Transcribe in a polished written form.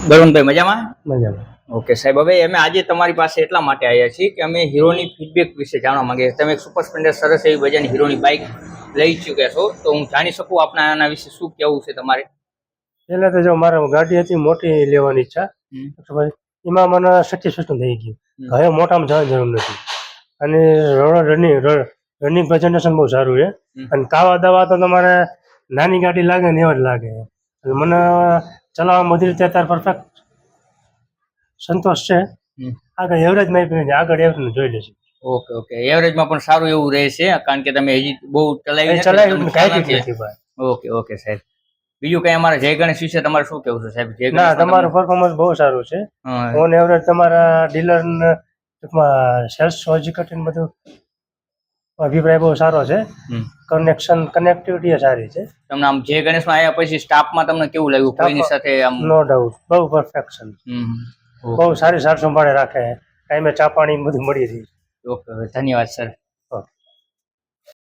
બળવંતભાઈ મજામાં? મજામાં. ઓકે સાહેબ, હવે અમે આજે તમારી પાસે એટલા માટે આવ્યા છીએ કે અમે હીરોની ફીડબેક વિશે જાણવા માંગીએ છીએ. તમે એક સુપર સ્પ્લેન્ડર સરસ એવી વજન હીરોની બાઇક લઈ ચૂક્યા છો, તો હું જાણી શકું આપના આના વિશે શું કહેવું છે તમારે? પહેલા તો જો મારે ગાડી હતી મોટી લેવાની ઈચ્છા, એમાં મને સેટિસ્ફેક્શન થઈ ગયું. હવે મોટામાં જવાની જરૂર નથી. અને રનિંગ પ્રેઝન્ટેશન બહુ સારું છે. અને કાવા દવા તો તમારે નાની ગાડી લાગે ને એવા જ લાગે. અને મને ચલાવવામાં બધી રીતે અત્યારે પરફેક્ટ સંતોષ છે. આગળ એવરેજ માં આગળ એવરેજ જોઈ લેશે. ઓકે ઓકે, એવરેજમાં પણ સારું એવું રહેશે કારણ કે તમે હજી બહુ ચલાવી નથી. ઓકે ઓકે સાહેબ, બીજું કઈ અમારા જય ગણેશ વિશે તમારે શું કેવું છે સાહેબ? જય ના, તમારું પરફોર્મન્સ બહુ સારું છે. ઓન એવરેજ તમારા ડીલર ટૂંકમાં સેલ્સ એજ્યુકેશન બધું અભિપ્રાય બહુ સારો છે. કનેક્ટિવિટી સારી છે. તમને આમ જય ગણેશમાં આવ્યા પછી સ્ટાફમાં તમને કેવું લાગ્યું? કોઈની સાથે આમ? નો ડાઉટ, બહુ પરફેક્શન, બહુ સારી સાર સંભાળે રાખે. ટાઈમે ચા પાણી બધું મળી રહી. ઓકે, ધન્યવાદ સર.